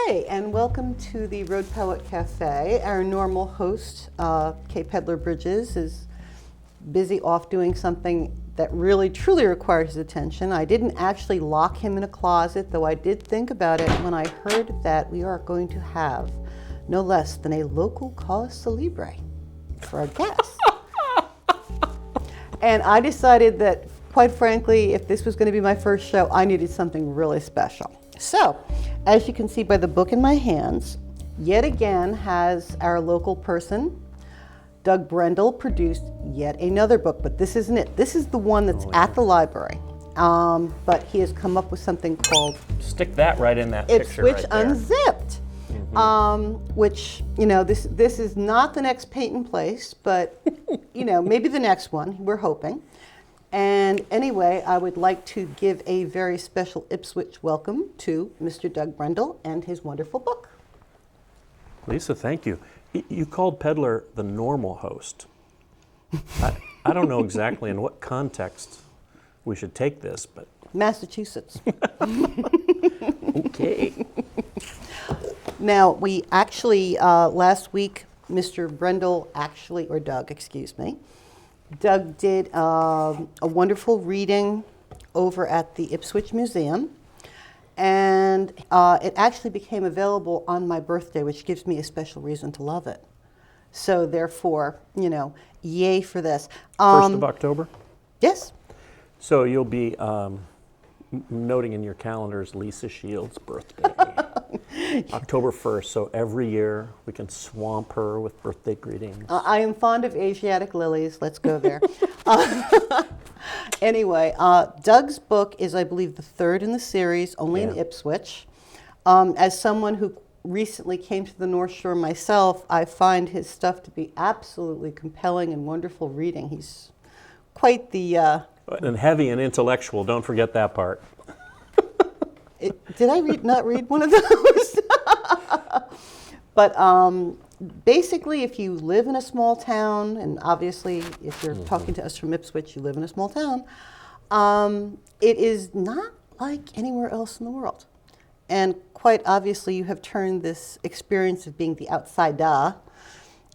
day, and welcome to the Road Poet Cafe. Our normal host, Kay Pedler Bridges, is busy off doing something that really truly required his attention. I didn't actually lock him in a closet, though I did think about it when I heard that we are going to have no less than a local cause celebre for our guest. And I decided that, quite frankly, if this was going to be my first show, I needed something really special. So, as you can see by the book in my hands, yet again has our local person, Doug Brendel, produced yet another book, but this isn't it. This is the one that's at the library. But he has come up with something called Stick that right in that picture Ipswich right there. Unzipped. Which, you know, this is not the next Paint and Place, but, you know, maybe the next one, we're hoping. And anyway, I would like to give a very special Ipswich welcome to Mr. Doug Brendel and his wonderful book. Lisa, thank you. You called Pedler the normal host. I don't know exactly in what context we should take this, but... Massachusetts. Okay. Now, we actually, last week, Mr. Brendel actually, or Doug, excuse me, Doug did a wonderful reading over at the Ipswich Museum, and it actually became available on my birthday, which gives me a special reason to love it. So therefore, you know, yay for this. 1st of October? Yes. So you'll be noting in your calendars Lisa Shields' birthday. October 1st, so every year we can swamp her with birthday greetings. I am fond of Asiatic lilies. Let's go there. Anyway, Doug's book is, I believe, the third in the series, only in Ipswich. As someone who recently came to the North Shore myself, I find his stuff to be absolutely compelling and wonderful reading. He's quite the... And heavy and intellectual, don't forget that part. Did I not read one of those? But basically, if you live in a small town, and obviously if you're talking to us from Ipswich, you live in a small town, it is not like anywhere else in the world. And quite obviously, you have turned this experience of being the outsider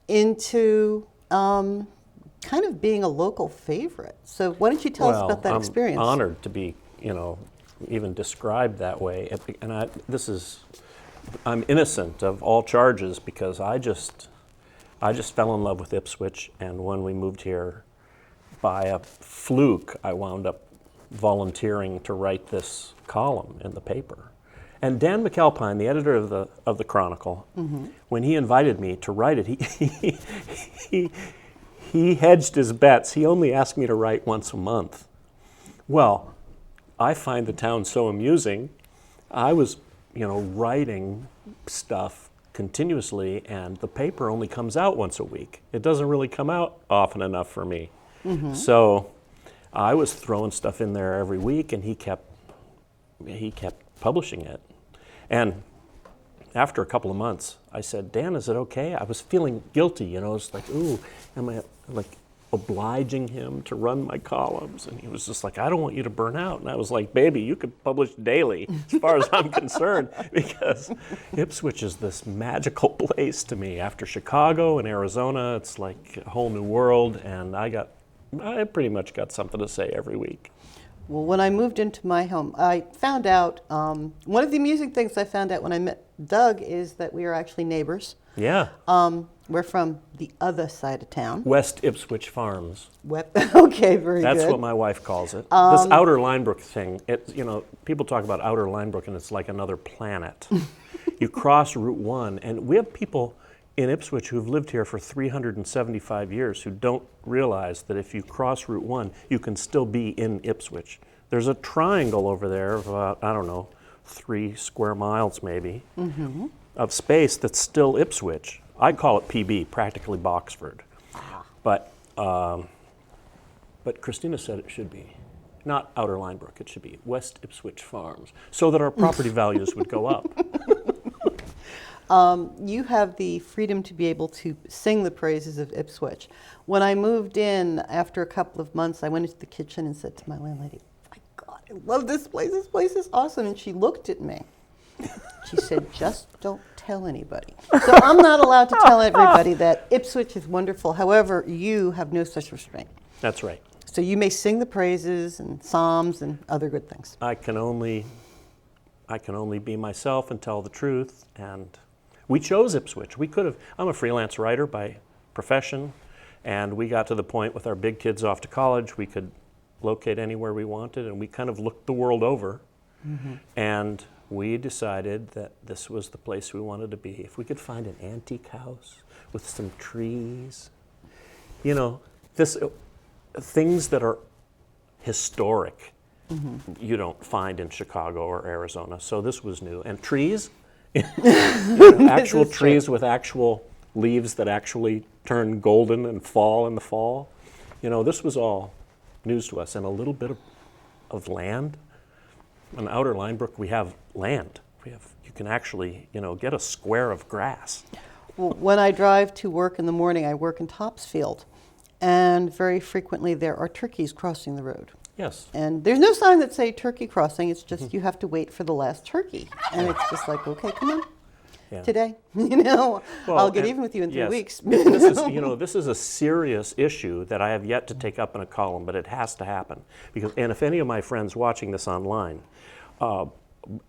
into kind of being a local favorite. So why don't you tell us about that experience? I'm honored to be, you know, even described that way. And I'm innocent of all charges because I just fell in love with Ipswich, and when we moved here, by a fluke, I wound up volunteering to write this column in the paper. And Dan McAlpine, the editor of the Chronicle, when he invited me to write it, he hedged his bets. He only asked me to write once a month. Well, I find the town so amusing. I was, you know, writing stuff continuously, and the paper only comes out once a week. It doesn't really come out often enough for me. So I was throwing stuff in there every week, and he kept publishing it. And after a couple of months, I said, Dan, is it okay? I was feeling guilty, you know. It's like, ooh, am I like obliging him to run my columns? And he was just like, I don't want you to burn out. And I was like, baby, you could publish daily as far as I'm concerned, because Ipswich is this magical place to me. After Chicago and Arizona, it's like a whole new world, and I pretty much got something to say every week. Well, when I moved into my home, I found out, one of the amusing things I found out when I met Doug is that we are actually neighbors. Yeah. We're from the other side of town. West Ipswich Farms. Okay, very good. That's what my wife calls it. This Outer Linebrook thing, you know, people talk about Outer Linebrook and it's like another planet. You cross Route 1, and we have people in Ipswich who've lived here for 375 years who don't realize that if you cross Route 1, you can still be in Ipswich. There's a triangle over there of about, I don't know, 3 square miles maybe, of space that's still Ipswich. I call it PB, practically Boxford. But Christina said it should be not Outer Linebrook, it should be West Ipswich Farms, so that our property values would go up. You have the freedom to be able to sing the praises of Ipswich. When I moved in, after a couple of months, I went into the kitchen and said to my landlady, my God, I love this place. This place is awesome. And she looked at me She said, just don't tell anybody. So I'm not allowed to tell everybody that Ipswich is wonderful. However, you have no such restraint. That's right. So you may sing the praises and psalms and other good things. I can only be myself and tell the truth. And we chose Ipswich. We could have. I'm a freelance writer by profession, and we got to the point with our big kids off to college, we could locate anywhere we wanted, and we kind of looked the world over. And we decided that this was the place we wanted to be. If we could find an antique house with some trees, you know, things that are historic, you don't find in Chicago or Arizona. So this was new. And trees, actual trees with actual leaves that actually turn golden and fall in the fall. You know, this was all news to us. And a little bit of land. On Outer Linebrook, we have land. You can actually, you know, get a square of grass. Well, when I drive to work in the morning, I work in Topsfield. And very frequently there are turkeys crossing the road. Yes. And there's no sign that say turkey crossing. It's just you have to wait for the last turkey. And it's just like, okay, come on. Yeah. Today, you know, Well, I'll get even with you in 3 yes. weeks. This is a serious issue that I have yet to take up in a column, but it has to happen. And if any of my friends watching this online are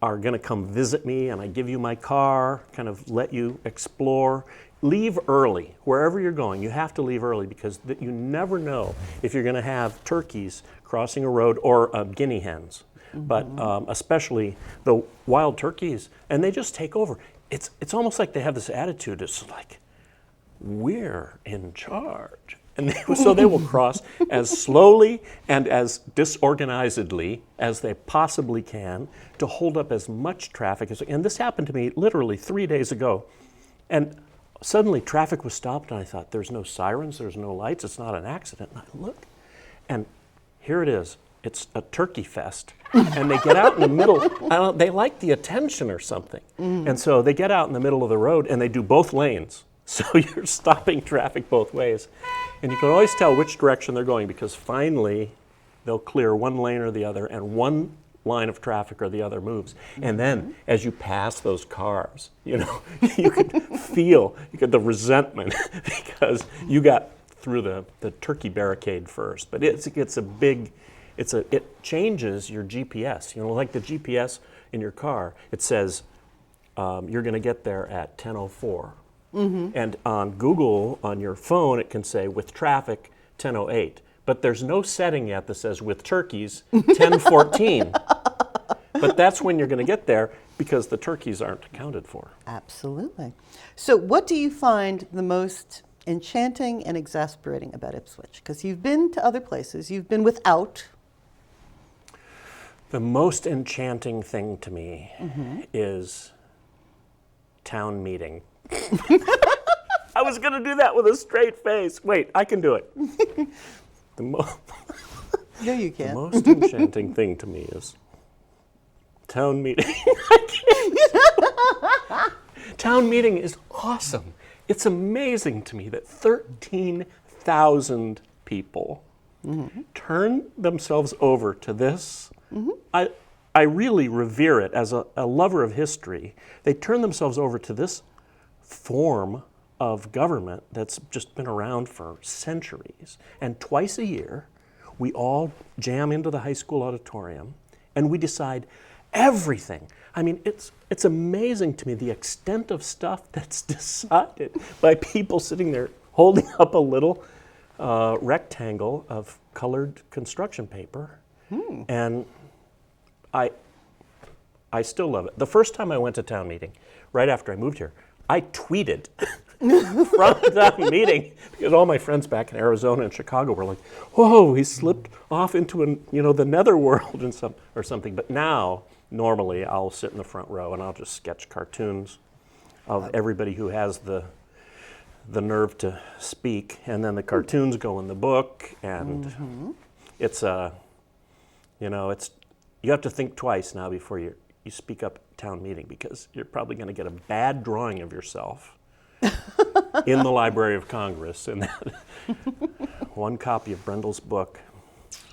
going to come visit me, and I give you my car, kind of let you explore, leave early. Wherever you're going, you have to leave early, because you never know if you're going to have turkeys crossing a road or guinea hens. But especially the wild turkeys, and they just take over. It's almost like they have this attitude. It's like, we're in charge. And so they will cross as slowly and as disorganizedly as they possibly can to hold up as much traffic as. And this happened to me literally 3 days ago. And suddenly traffic was stopped, and I thought, there's no sirens, there's no lights, it's not an accident. And I look, and here it is. It's a turkey fest, and they get out in the middle. They like the attention or something. And so they get out in the middle of the road, and they do both lanes. So you're stopping traffic both ways. And you can always tell which direction they're going, because finally they'll clear one lane or the other, and one line of traffic or the other moves. And then as you pass those cars, you know, you could feel the resentment because you got through the turkey barricade first. But it changes your GPS. You know, like the GPS in your car, it says you're going to get there at 10:04. And on Google, on your phone, it can say with traffic 10:08. But there's no setting yet that says with turkeys 10:14. But that's when you're going to get there, because the turkeys aren't accounted for. Absolutely. So what do you find the most enchanting and exasperating about Ipswich? Because you've been to other places. You've been without. The most enchanting thing to me is town meeting. I was going to do that with a straight face. Wait, I can do it. No, you can't. The most enchanting thing to me is town meeting. Town meeting is awesome. It's amazing to me that 13,000 people turn themselves over to this. I really revere it as a lover of history. They turn themselves over to this form of government that's just been around for centuries. And twice a year, we all jam into the high school auditorium and we decide everything. I mean, it's amazing to me the extent of stuff that's decided by people sitting there holding up a little rectangle of colored construction paper. And I still love it. The first time I went to town meeting, right after I moved here, I tweeted from the town meeting, because all my friends back in Arizona and Chicago were like, "Whoa, he slipped off into the netherworld or something." But now, normally, I'll sit in the front row and I'll just sketch cartoons of everybody who has the nerve to speak, and then the cartoons go in the book, and it's you have to think twice now before you speak up at town meeting, because you're probably going to get a bad drawing of yourself in the Library of Congress, and one copy of Brendel's book.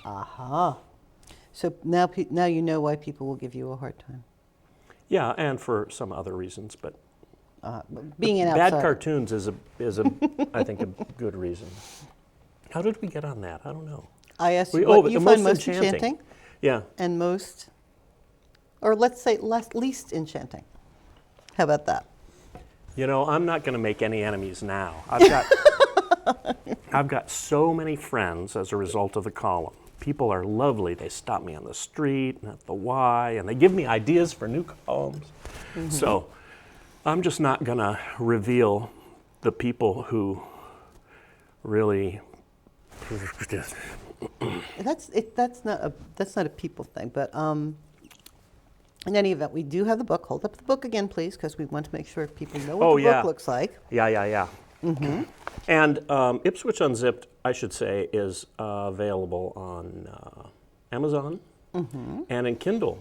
Aha. So now you know why people will give you a hard time. Yeah, and for some other reasons, but Being an bad outsider. cartoons is a I think a good reason. How did we get on that? I don't know. I asked you Oh, what you the find most most enchanting Yeah. and most, or let's say least enchanting. How about that? You know, I'm not going to make any enemies now. I've got so many friends as a result of the column. People are lovely. They stop me on the street and at the Y, and they give me ideas for new columns. Mm-hmm. So I'm just not going to reveal the people who really. That's not a people thing, but in any event, we do have the book. Hold up the book again, please, because we want to make sure people know what the book looks like. Yeah. Mm-hmm. And Ipswich Unzipped, I should say, is available on Amazon and in Kindle.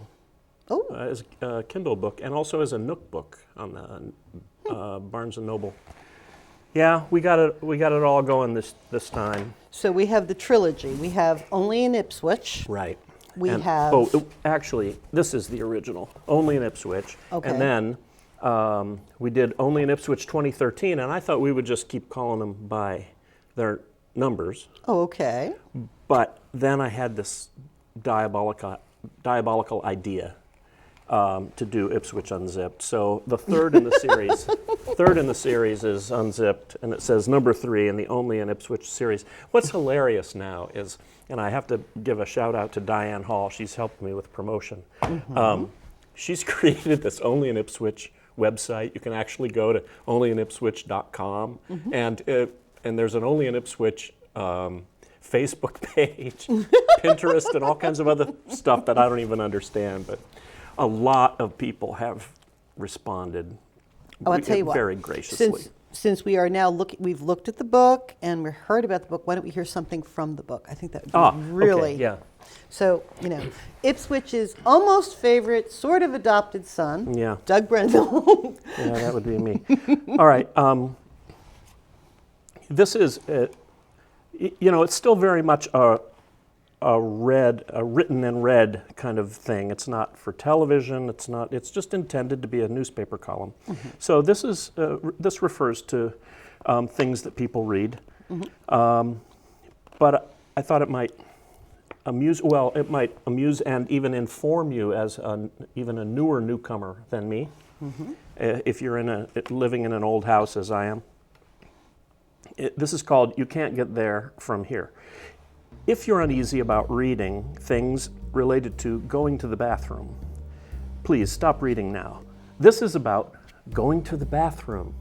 As a Kindle book, and also as a Nook book on the Barnes and Noble. Yeah, we got it all going this time. So we have the trilogy. We have Only in Ipswich. Right. We have. Actually, this is the original. Only in Ipswich. Okay. And then we did Only in Ipswich 2013, and I thought we would just keep calling them by their numbers. Oh, okay. But then I had this diabolical idea to do Ipswich Unzipped. So the third in the series is Unzipped, and it says number 3 in the Only in Ipswich series. What's hilarious now is, and I have to give a shout out to Diane Hall, she's helped me with promotion. She's created this Only in Ipswich website. You can actually go to onlyinipswich.com, and there's an Only in Ipswich Facebook page, Pinterest, and all kinds of other stuff that I don't even understand, but a lot of people have responded I'll tell you what, very graciously. Since we are now we've looked at the book and we heard about the book, why don't we hear something from the book? I think that would be really. Okay, yeah. So, Ipswich's almost favorite, sort of adopted son, Yeah. Doug Brendel. Yeah, that would be me. All right. This is, it's still very much a written and read kind of thing. It's not for television. It's just intended to be a newspaper column. So this refers to things that people read. But I thought it might amuse. Well, it might amuse and even inform you as even a newer newcomer than me. If you're living in an old house as I am. This is called "You Can't Get There from Here." If you're uneasy about reading things related to going to the bathroom, please stop reading now. This is about going to the bathroom.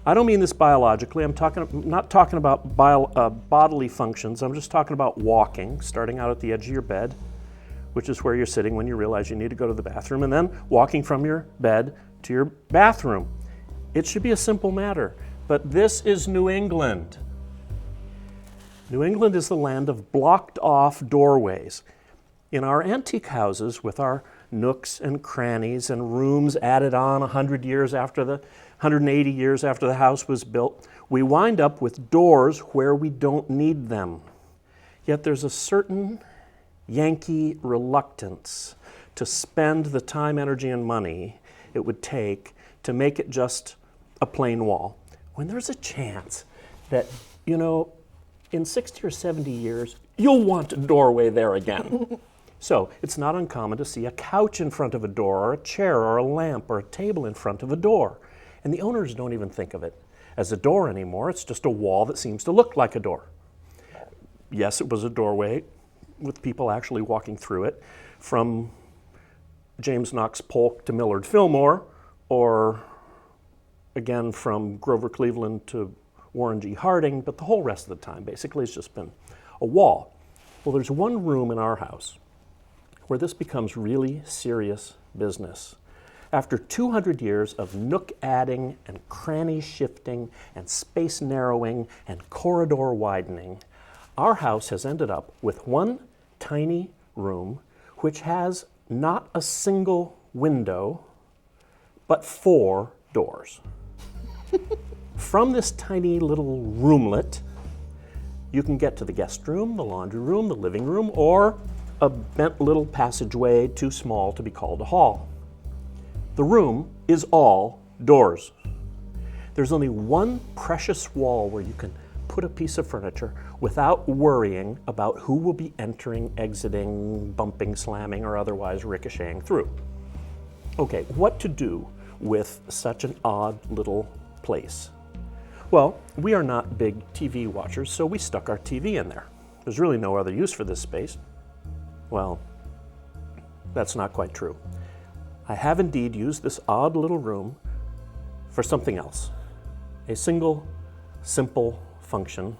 I don't mean this biologically. I'm not talking about bodily functions. I'm just talking about walking, starting out at the edge of your bed, which is where you're sitting when you realize you need to go to the bathroom, and then walking from your bed to your bathroom. It should be a simple matter, but this is New England. New England is the land of blocked-off doorways. In our antique houses, with our nooks and crannies and rooms added on 180 years after the house was built, we wind up with doors where we don't need them. Yet there's a certain Yankee reluctance to spend the time, energy, and money it would take to make it just a plain wall, when there's a chance that, in 60 or 70 years, you'll want a doorway there again. So it's not uncommon to see a couch in front of a door, or a chair, or a lamp, or a table in front of a door. And the owners don't even think of it as a door anymore. It's just a wall that seems to look like a door. Yes, it was a doorway with people actually walking through it, from James Knox Polk to Millard Fillmore, or again from Grover Cleveland to Warren G. Harding, but the whole rest of the time basically it's just been a wall. Well, there's one room in our house where this becomes really serious business. After 200 years of nook adding and cranny shifting and space narrowing and corridor widening, our house has ended up with one tiny room which has not a single window, but 4 doors. From this tiny little roomlet, you can get to the guest room, the laundry room, the living room, or a bent little passageway too small to be called a hall. The room is all doors. There's only one precious wall where you can put a piece of furniture without worrying about who will be entering, exiting, bumping, slamming, or otherwise ricocheting through. Okay, what to do with such an odd little place? Well, we are not big TV watchers, so we stuck our TV in there. There's really no other use for this space. Well, that's not quite true. I have indeed used this odd little room for something else. A single, simple function.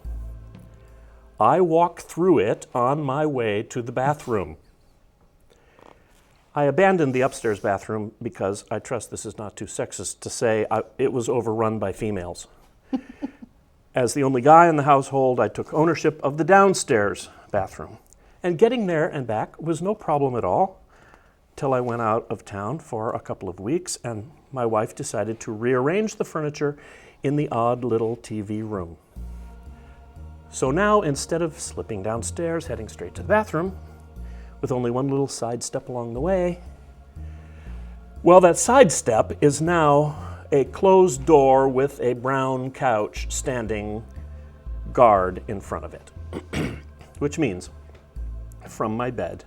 I walk through it on my way to the bathroom. I abandoned the upstairs bathroom because I trust this is not too sexist to say it was overrun by females. As the only guy in the household, I took ownership of the downstairs bathroom. And getting there and back was no problem at all, till I went out of town for a couple of weeks and my wife decided to rearrange the furniture in the odd little TV room. So now, instead of slipping downstairs, heading straight to the bathroom, with only one little side step along the way, well, that side step is now a closed door with a brown couch standing guard in front of it. Which means, from my bed,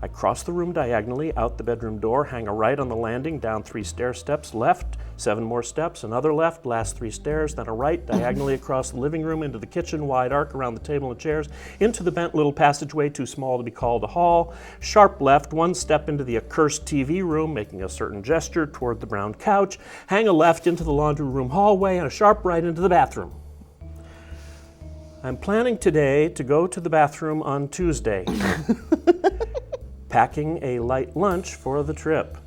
I cross the room diagonally, out the bedroom door, hang a right on the landing, down 3 stair steps, left, 7 more steps, another left, last 3 stairs, then a right, diagonally across the living room, into the kitchen, wide arc around the table and chairs, into the bent little passageway, too small to be called a hall, sharp left, 1 step into the accursed TV room, making a certain gesture toward the brown couch, hang a left into the laundry room hallway, and a sharp right into the bathroom. I'm planning today to go to the bathroom on Tuesday. Packing a light lunch for the trip.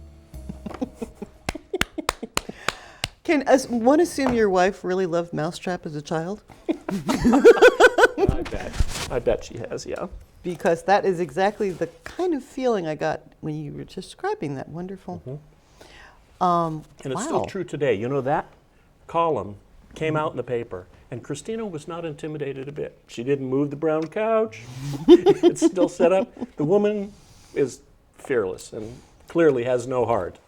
Can one assume your wife really loved Mousetrap as a child? I bet she has, yeah. Because that is exactly the kind of feeling I got when you were describing that. Wonderful. And it's wow. still true today. You know, that column came out in the paper, and Christina was not intimidated a bit. She didn't move the brown couch. It's still set up. The woman is fearless and clearly has no heart.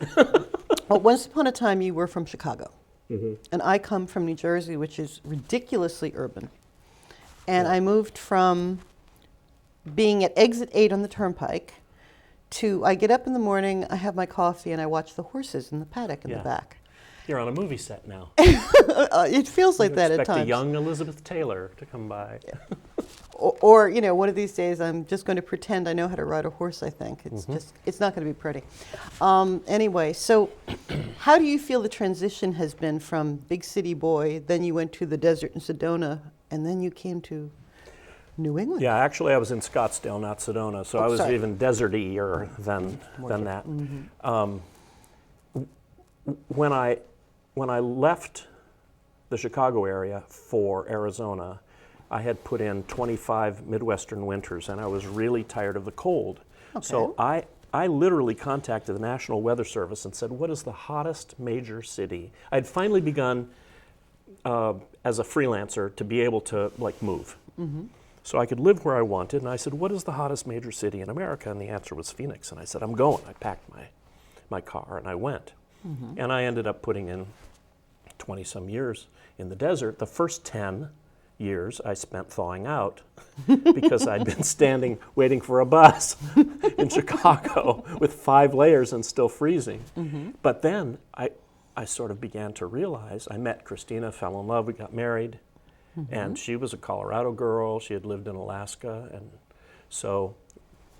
Well, once upon a time, you were from Chicago. And I come from New Jersey, which is ridiculously urban. And I moved from being at exit 8 on the turnpike to I get up in the morning, I have my coffee, and I watch the horses in the paddock in the back. You're on a movie set now. It feels like that at Expect times. a young Elizabeth Taylor to come by. Or, you know, one of these days I'm just going to pretend I know how to ride a horse, I think. It's just, it's not going to be pretty. Anyway, so how do you feel the transition has been from big city boy, then you went to the desert in Sedona, and then you came to New England? Yeah, actually I was in Scottsdale, not Sedona, so I was even deserty-er than that. When I left the Chicago area for Arizona, I had put in 25 Midwestern winters, and I was really tired of the cold. Okay. So I literally contacted the National Weather Service and said, what is the hottest major city? I had finally begun as a freelancer to be able to move. So I could live where I wanted, and I said, what is the hottest major city in America? And the answer was Phoenix, and I said, I'm going. I packed my car, and I went. And I ended up putting in 20-some years in the desert. The first 10 years I spent thawing out because I'd been standing waiting for a bus in Chicago with 5 layers and still freezing. But then I sort of began to realize, I met Christina, fell in love, we got married, and she was a Colorado girl, she had lived in Alaska, and so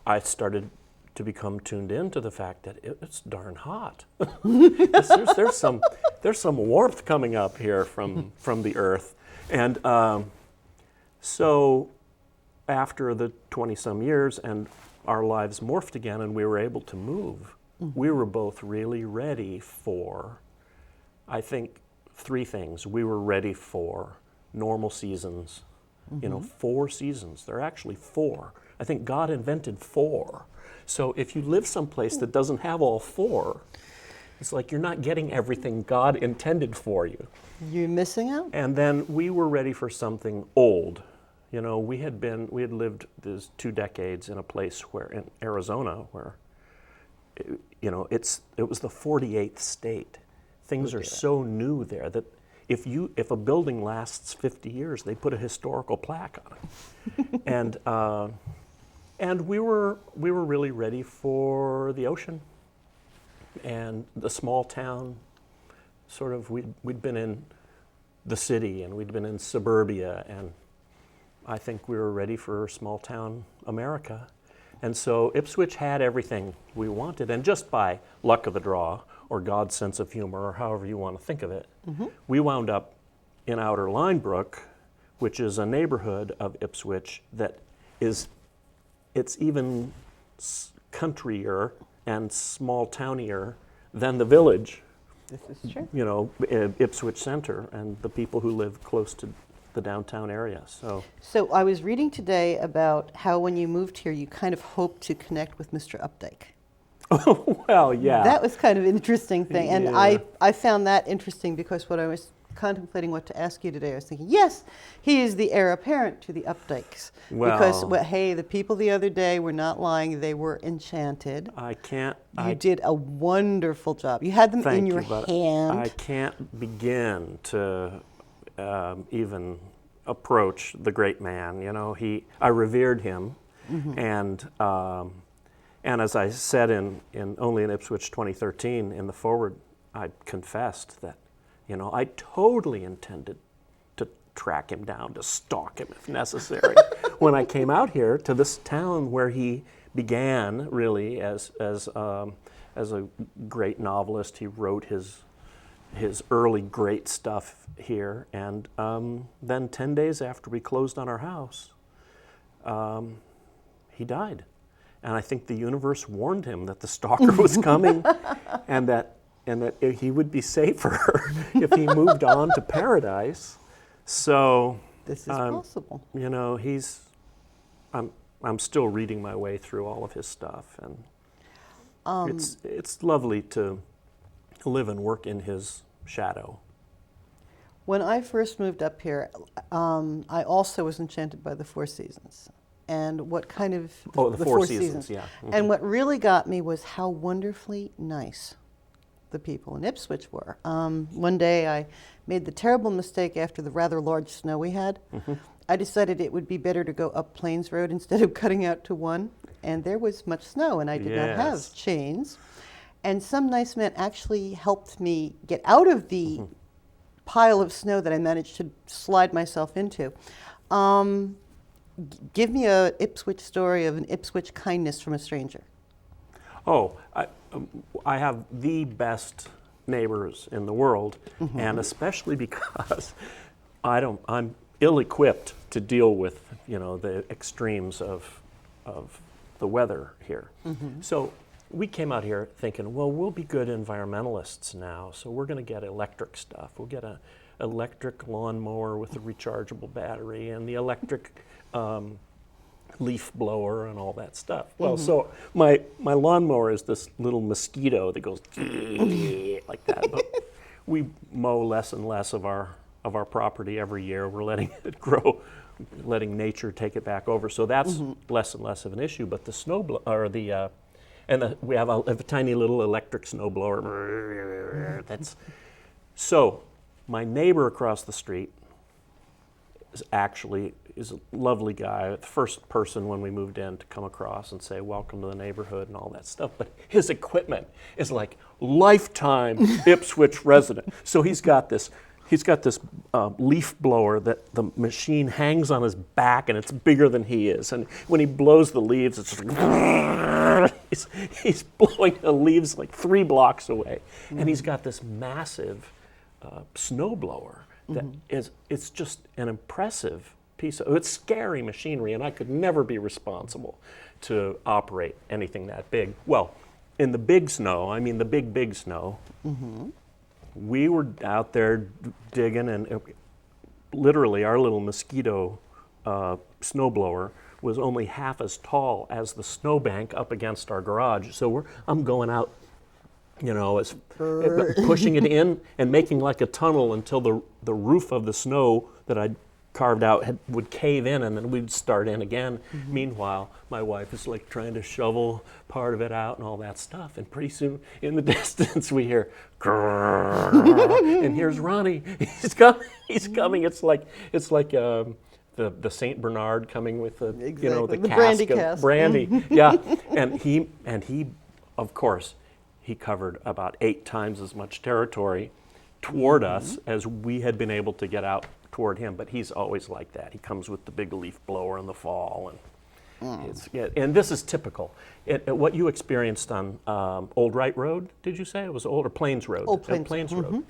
I started to become tuned in to the fact that it's darn hot. there's some warmth coming up here from the earth. And so after the 20-some years and our lives morphed again and we were able to move, we were both really ready for, I think, 3 things. We were ready for normal seasons, 4 seasons. There are actually 4. I think God invented 4. So if you live someplace that doesn't have all 4, it's like you're not getting everything God intended for you. You're missing out? And then we were ready for something old. You know, we had lived these 2 decades in a place where, in Arizona, where you know, it was the 48th state. Things are so new there that if a building lasts 50 years, they put a historical plaque on it. And we were really ready for the ocean and the small town. Sort of, we'd been in the city and we'd been in suburbia, and I think we were ready for small town America. And so Ipswich had everything we wanted, and just by luck of the draw, or God's sense of humor, or however you want to think of it, we wound up in Outer Linebrook, which is a neighborhood of Ipswich that it's even countryer and small townier than the village. This is true. You know, Ipswich Center and the people who live close to the downtown area. So I was reading today about how when you moved here, you kind of hoped to connect with Mr. Uptake. Well, yeah. That was kind of an interesting thing. And Yeah. I found that interesting because when I was contemplating what to ask you today, I was thinking, yes, he is the heir apparent to the Uptakes. Because, hey, the people the other day were not lying. They were enchanted. You did a wonderful job. You had them in your hand. I can't begin to even approach the great man. You know, I revered him. And as I said only in Ipswich 2013 in the foreword, I confessed that, you know, I totally intended to track him down, to stalk him if necessary. When I came out here to this town where he began really as a great novelist, he wrote his early great stuff here, and then 10 days after we closed on our house, he died. And I think the universe warned him that the stalker was coming, and that he would be safer if he moved on to paradise. So this is possible. You know, I'm still reading my way through all of his stuff, and it's lovely to live and work in his shadow. When I first moved up here, I also was enchanted by the Four Seasons. And what kind of... the Four Seasons, yeah. And what really got me was how wonderfully nice the people in Ipswich were. One day I made the terrible mistake after the rather large snow we had. I decided it would be better to go up Plains Road instead of cutting out to one. And there was much snow, and I did not have chains. And some nice man actually helped me get out of the pile of snow that I managed to slide myself into. Give me a Ipswich story of an Ipswich kindness from a stranger. Oh, I have the best neighbors in the world, and especially because I'm ill-equipped to deal with, you know, the extremes of the weather here. So we came out here thinking, well, we'll be good environmentalists now, so we're going to get electric stuff. We'll get an electric lawnmower with a rechargeable battery and the electric leaf blower and all that stuff. Well, so my lawnmower is this little mosquito that goes like that. But we mow less and less of our property every year. We're letting it grow, letting nature take it back over. So that's less and less of an issue. But the we have a tiny little electric snowblower. So my neighbor across the street is a lovely guy, the first person when we moved in to come across and say welcome to the neighborhood and all that stuff. But his equipment is like lifetime Ipswich resident. So he's got this leaf blower that the machine hangs on his back, and it's bigger than he is. And when he blows the leaves, it's just like he's blowing the leaves like 3 blocks away. And he's got this massive snow blower that it's just an impressive piece of, it's scary machinery, and I could never be responsible to operate anything that big. Well, in the big snow, I mean the big snow, we were out there digging, and literally our little mosquito snowblower was only half as tall as the snowbank up against our garage. So I'm going out, you know, pushing it in and making like a tunnel until the roof of the snow that I'd carved out would cave in, and then we'd start in again. Meanwhile, my wife is like trying to shovel part of it out and all that stuff. And pretty soon, in the distance, we hear, grrr, and here's Ronnie. He's coming. He's coming. It's like the Saint Bernard coming with the Exactly. the brandy cask cask. of brandy. Yeah, and he, of course, he covered about 8 times as much territory toward us as we had been able to get out toward him. But he's always like that. He comes with the big leaf blower in the fall, and and this is typical. What you experienced on Old Wright Road, did you say it was Old or Plains Road? Old Plains. Plains Road.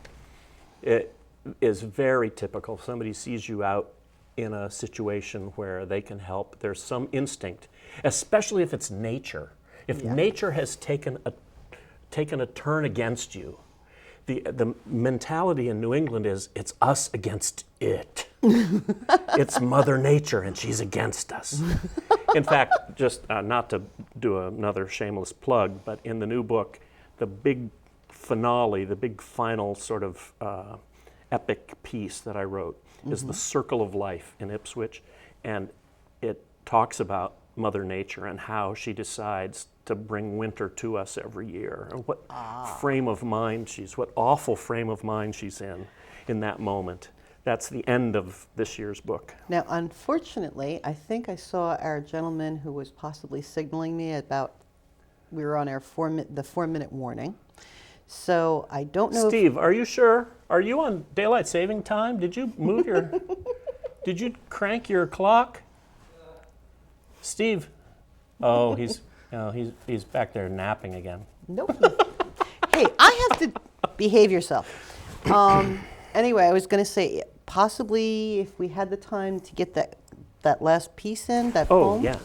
It is very typical. If somebody sees you out in a situation where they can help, there's some instinct, especially if it's nature. If nature has taken a turn against you, the mentality in New England is it's us against it. It's Mother Nature and she's against us. In fact, just not to do another shameless plug, but in the new book, the big finale, the big final sort of epic piece that I wrote is The Circle of Life in Ipswich, and it talks about Mother Nature and how she decides to bring winter to us every year, and what frame of mind what awful frame of mind she's in that moment. That's the end of this year's book. Now, unfortunately, I think I saw our gentleman who was possibly signaling me about we were on our 4-minute warning. So I don't know. Steve, are you sure? Are you on daylight saving time? Did you move your? Did you crank your clock? Steve, oh, he's back there napping again. Nope. Hey, I have to behave yourself. Anyway, I was going to say, possibly if we had the time to get that last piece in, that Oh, poem. yeah.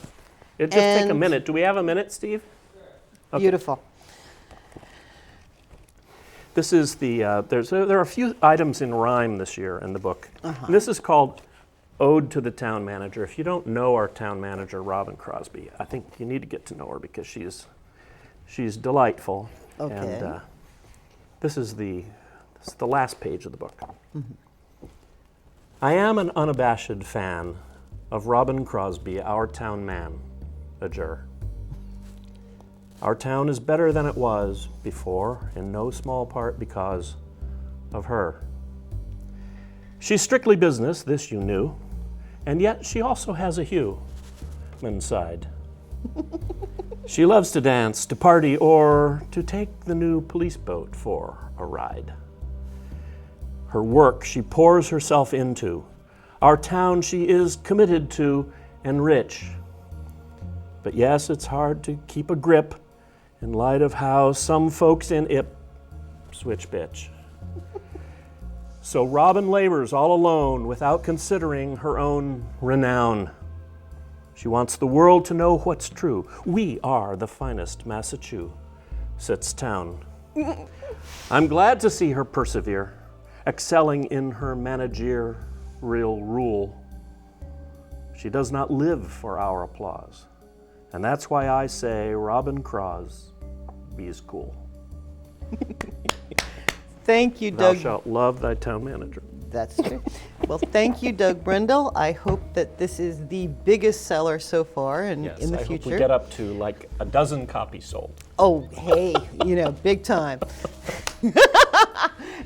It'd just take a minute. Do we have a minute, Steve? Okay. Beautiful. This is there are a few items in rhyme this year in the book. And this is called Ode to the Town Manager. If you don't know our town manager, Robin Crosby, I think you need to get to know her because she's delightful. Okay. And this is the last page of the book. I am an unabashed fan of Robin Crosby, our town manager. Our town is better than it was before, in no small part because of her. She's strictly business, this you knew, and yet she also has a human side. She loves to dance, to party, or to take the new police boat for a ride. Her work she pours herself into. Our town she is committed to and rich. But yes, it's hard to keep a grip in light of how some folks in Ipswich bitch. So Robin labors all alone without considering her own renown. She wants the world to know what's true. We are the finest Massachusetts town. I'm glad to see her persevere, excelling in her managerial rule. She does not live for our applause. And that's why I say Robin Crosby is cool. Thank you, Thou Doug. shalt love thy town manager. That's true. Well, thank you, Doug Brendel. I hope that this is the biggest seller so far and Yes, in the I future. hope we get up to like a dozen copies sold. Oh, hey, big time.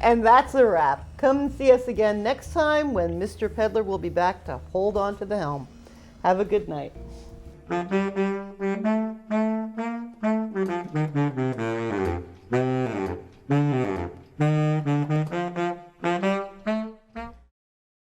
And that's a wrap. Come see us again next time when Mr. Peddler will be back to hold on to the helm. Have a good night.